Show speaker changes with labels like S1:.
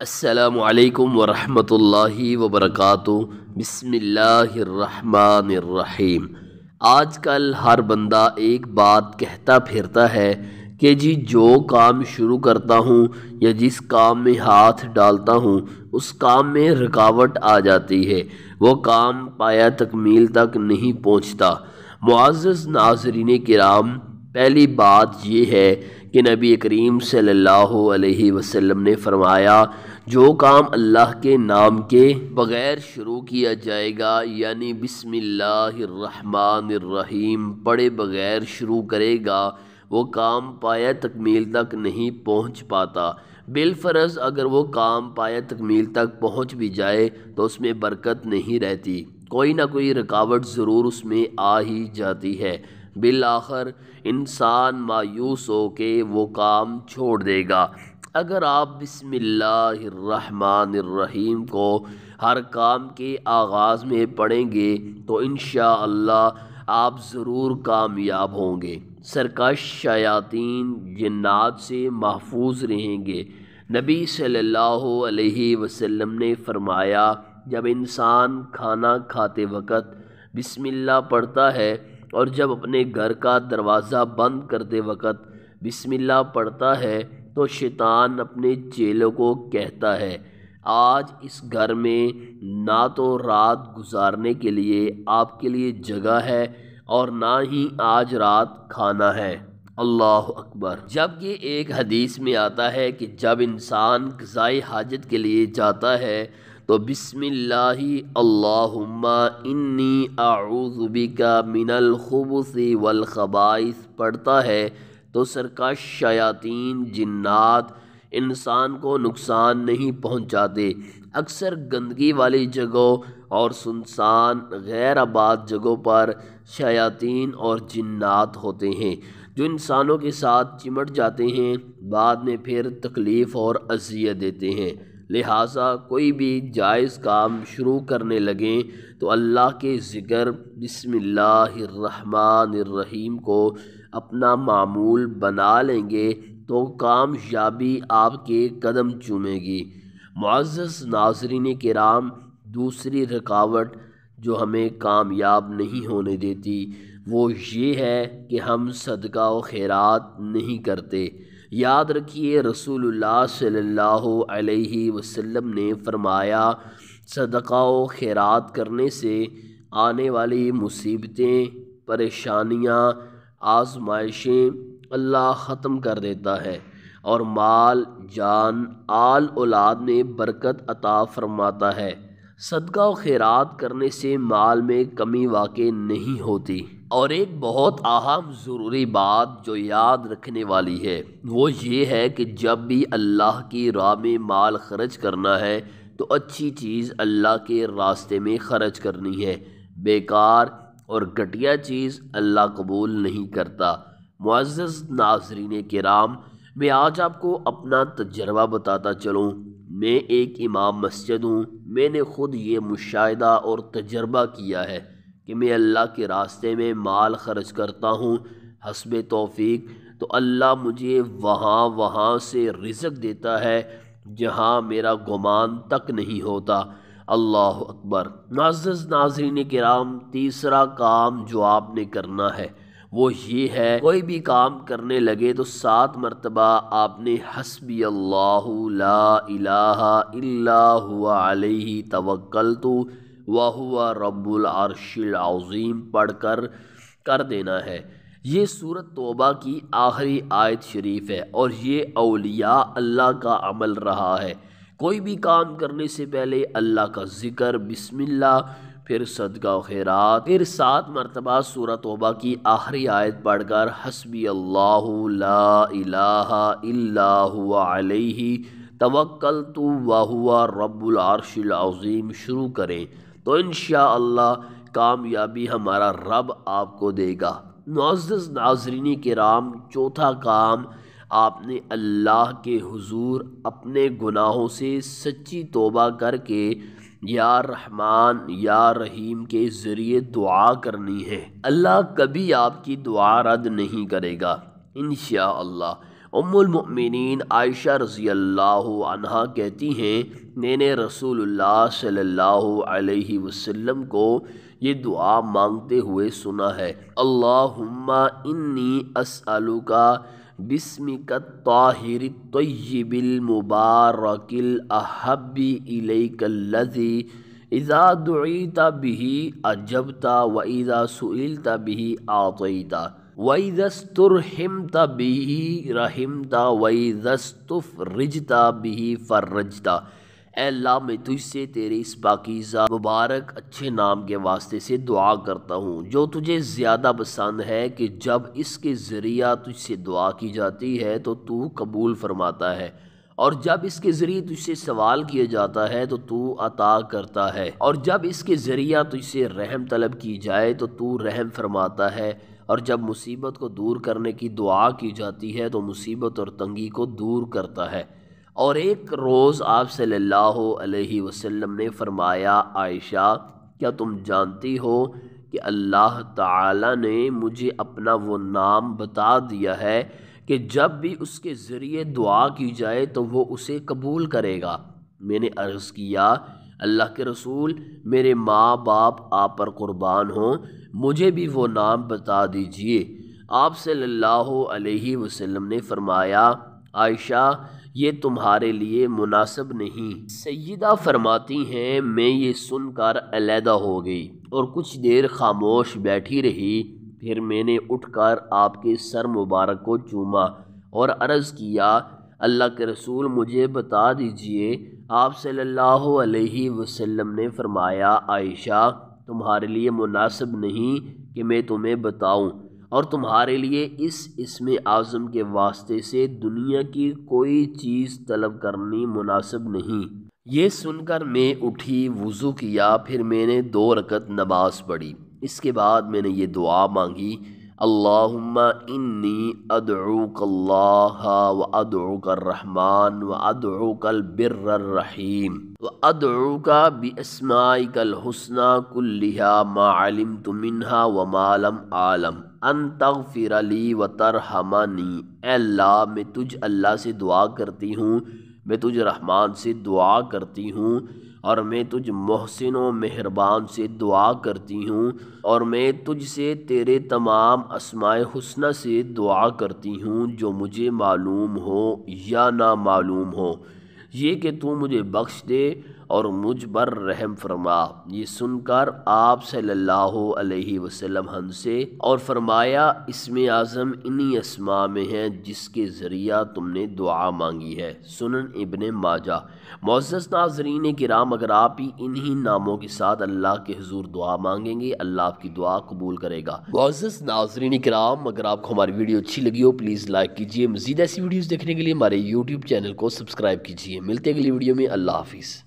S1: السلام علیکم ورحمۃ اللہ وبرکاتہ۔ بسم اللہ الرحمن الرحیم۔ آج کل ہر بندہ ایک بات کہتا پھرتا ہے کہ جی جو کام شروع کرتا ہوں یا جس کام میں ہاتھ ڈالتا ہوں اس کام میں رکاوٹ آ جاتی ہے، وہ کام پایہ تکمیل تک نہیں پہنچتا۔ معزز ناظرین کرام، پہلی بات یہ ہے کہ نبی کریم صلی اللہ علیہ وسلم نے فرمایا جو کام اللہ کے نام کے بغیر شروع کیا جائے گا، یعنی بسم اللہ الرحمن الرحیم پڑھے بغیر شروع کرے گا، وہ کام پایہ تکمیل تک نہیں پہنچ پاتا۔ بالفرض اگر وہ کام پایہ تکمیل تک پہنچ بھی جائے تو اس میں برکت نہیں رہتی، کوئی نہ کوئی رکاوٹ ضرور اس میں آ ہی جاتی ہے۔ بالآخر انسان مایوس ہو کے وہ کام چھوڑ دے گا۔ اگر آپ بسم اللہ الرحمن الرحیم کو ہر کام کے آغاز میں پڑھیں گے تو انشاءاللہ آپ ضرور کامیاب ہوں گے، سرکش شیاطین جنات سے محفوظ رہیں گے۔ نبی صلی اللہ علیہ وسلم نے فرمایا جب انسان کھانا کھاتے وقت بسم اللہ پڑھتا ہے اور جب اپنے گھر کا دروازہ بند کرتے وقت بسم اللہ پڑھتا ہے تو شیطان اپنے چیلوں کو کہتا ہے آج اس گھر میں نہ تو رات گزارنے کے لیے آپ کے لیے جگہ ہے اور نہ ہی آج رات کھانا ہے۔ اللہ اکبر۔ جب یہ ایک حدیث میں آتا ہے کہ جب انسان قضائے حاجت کے لیے جاتا ہے تو بسم اللہ اللہم انی اعوذ بک من الخبث والخبائث پڑھتا ہے تو سرکش شیاطین جنات انسان کو نقصان نہیں پہنچاتے۔ اکثر گندگی والی جگہوں اور سنسان غیر آباد جگہوں پر شیاطین اور جنات ہوتے ہیں جو انسانوں کے ساتھ چمٹ جاتے ہیں، بعد میں پھر تکلیف اور اذیت دیتے ہیں۔ لہٰذا کوئی بھی جائز کام شروع کرنے لگیں تو اللہ کے ذکر بسم اللہ الرحمن الرحیم کو اپنا معمول بنا لیں گے تو کامیابی آپ کے قدم چومے گی۔ معزز ناظرین کرام، دوسری رکاوٹ جو ہمیں کامیاب نہیں ہونے دیتی وہ یہ ہے کہ ہم صدقہ و خیرات نہیں کرتے۔ یاد رکھیے رسول اللہ صلی اللہ علیہ وسلم نے فرمایا صدقہ و خیرات کرنے سے آنے والی مصیبتیں، پریشانیاں، آزمائشیں اللہ ختم کر دیتا ہے اور مال، جان، آل اولاد میں برکت عطا فرماتا ہے۔ صدقہ و خیرات کرنے سے مال میں کمی واقع نہیں ہوتی۔ اور ایک بہت اہم ضروری بات جو یاد رکھنے والی ہے وہ یہ ہے کہ جب بھی اللہ کی راہ میں مال خرچ کرنا ہے تو اچھی چیز اللہ کے راستے میں خرچ کرنی ہے، بیکار اور گھٹیا چیز اللہ قبول نہیں کرتا۔ معزز ناظرین کرام، میں آج آپ کو اپنا تجربہ بتاتا چلوں۔ میں ایک امام مسجد ہوں، میں نے خود یہ مشاہدہ اور تجربہ کیا ہے کہ میں اللہ کے راستے میں مال خرچ کرتا ہوں، حسب توفیق تو اللہ مجھے وہاں سے رزق دیتا ہے جہاں میرا گمان تک نہیں ہوتا۔ اللہ اکبر۔ معزز ناظرین کرام، تیسرا کام جو آپ نے کرنا ہے وہ یہ ہے کوئی بھی کام کرنے لگے تو 7 مرتبہ آپ نے حسبی اللہ لا الہ الا هو علیہ توکلت وہو رب العرش العظیم پڑھ کر دینا ہے۔ یہ سورۃ توبہ کی آخری آیت شریف ہے اور یہ اولیاء اللہ کا عمل رہا ہے۔ کوئی بھی کام کرنے سے پہلے اللہ کا ذکر، بسم اللہ، پھر صدقہ و خیرات، پھر 7 مرتبہ سورۃ توبہ کی آخری آیت پڑھ کر حسبی اللہ لا الہ الا هو علیہ توکلت وہو رب العرش العظیم شروع کریں تو انشاءاللہ کامیابی ہمارا رب آپ کو دے گا۔ معزز ناظرین کرام، چوتھا کام آپ نے اللہ کے حضور اپنے گناہوں سے سچی توبہ کر کے یا رحمان یا رحیم کے ذریعے دعا کرنی ہے۔ اللہ کبھی آپ کی دعا رد نہیں کرے گا انشاءاللہ۔ ام المؤمنین عائشہ رضی اللہ عنہا کہتی ہیں میں نے رسول اللہ صلی اللہ علیہ وسلم کو یہ دعا مانگتے ہوئے سنا ہے، اللہم انی اسألک بسمک الطاہر الطیب المبارک الاحب الیک الذی اذا دعیت بہ اجبت واذا سئلت بہ اعطیت وَإِذَا اسْتُرْحِمْتَ بِهِ رَحِمْتَ وَإِذَا اسْتُفْرِجْتَ بِهِ فَرَّجْتَ۔ اے اللہ میں تجھ سے تیرے اس پاکیزہ مبارک اچھے نام کے واسطے سے دعا کرتا ہوں جو تجھے زیادہ پسند ہے کہ جب اس کے ذریعہ تجھ سے دعا کی جاتی ہے تو تو قبول فرماتا ہے، اور جب اس کے ذریعے تجھ سے سوال کیا جاتا ہے تو تو عطا کرتا ہے، اور جب اس کے ذریعہ تجھ سے رحم طلب کی جائے تو تو رحم فرماتا ہے، اور جب مصیبت کو دور کرنے کی دعا کی جاتی ہے تو مصیبت اور تنگی کو دور کرتا ہے۔ اور ایک روز آپ صلی اللہ علیہ وسلم نے فرمایا، عائشہ کیا تم جانتی ہو کہ اللہ تعالی نے مجھے اپنا وہ نام بتا دیا ہے کہ جب بھی اس کے ذریعے دعا کی جائے تو وہ اسے قبول کرے گا؟ میں نے عرض کیا، اللہ کے رسول، میرے ماں باپ آپ پر قربان ہوں، مجھے بھی وہ نام بتا دیجئے۔ آپ صلی اللہ علیہ وسلم نے فرمایا، عائشہ یہ تمہارے لیے مناسب نہیں۔ سیدہ فرماتی ہیں میں یہ سن کر علیحدہ ہو گئی اور کچھ دیر خاموش بیٹھی رہی، پھر میں نے اٹھ کر آپ کے سر مبارک کو چوما اور عرض کیا، اللہ کے رسول مجھے بتا دیجئے۔ آپ صلی اللہ علیہ وسلم نے فرمایا، عائشہ تمہارے لیے مناسب نہیں کہ میں تمہیں بتاؤں، اور تمہارے لیے اس اسم اعظم کے واسطے سے دنیا کی کوئی چیز طلب کرنی مناسب نہیں۔ یہ سن کر میں اٹھی، وضو کیا، پھر میں نے 2 رکعت نماز پڑھی۔ اس کے بعد میں نے یہ دعا مانگی، اللہم انی ادعوک اللہ وادعوک الرحمن وادعوک البر الرحیم وادعوک باسمائک الحسنی کلہا ما علمت منہا وما لم اعلم ان تغفر لی وترحمنی۔ اے اللہ میں تجھ اللہ سے دعا کرتی ہوں، میں تجھ رحمان سے دعا کرتی ہوں، اور میں تجھ محسن و مہربان سے دعا کرتی ہوں، اور میں تجھ سے تیرے تمام اسماء حسنہ سے دعا کرتی ہوں جو مجھے معلوم ہو یا نہ معلوم ہو، یہ کہ تو مجھے بخش دے اور مجھ پر رحم فرما۔ یہ سن کر آپ صلی اللہ علیہ وسلم ہنسے اور فرمایا، اسم اعظم انہی اسماء میں ہیں جس کے ذریعہ تم نے دعا مانگی ہے۔ سنن ابن ماجہ۔ معزز ناظرین کرام، اگر آپ بھی انہی ناموں کے ساتھ اللہ کے حضور دعا مانگیں گے، اللہ آپ کی دعا قبول کرے گا۔ معزز ناظرین کرام، اگر آپ کو ہماری ویڈیو اچھی لگی ہو پلیز لائک کیجئے، مزید ایسی ویڈیوز دیکھنے کے لیے ہمارے یوٹیوب چینل کو سبسکرائب کیجئے۔ ملتے ہیں اگلی ویڈیو میں، اللہ حافظ۔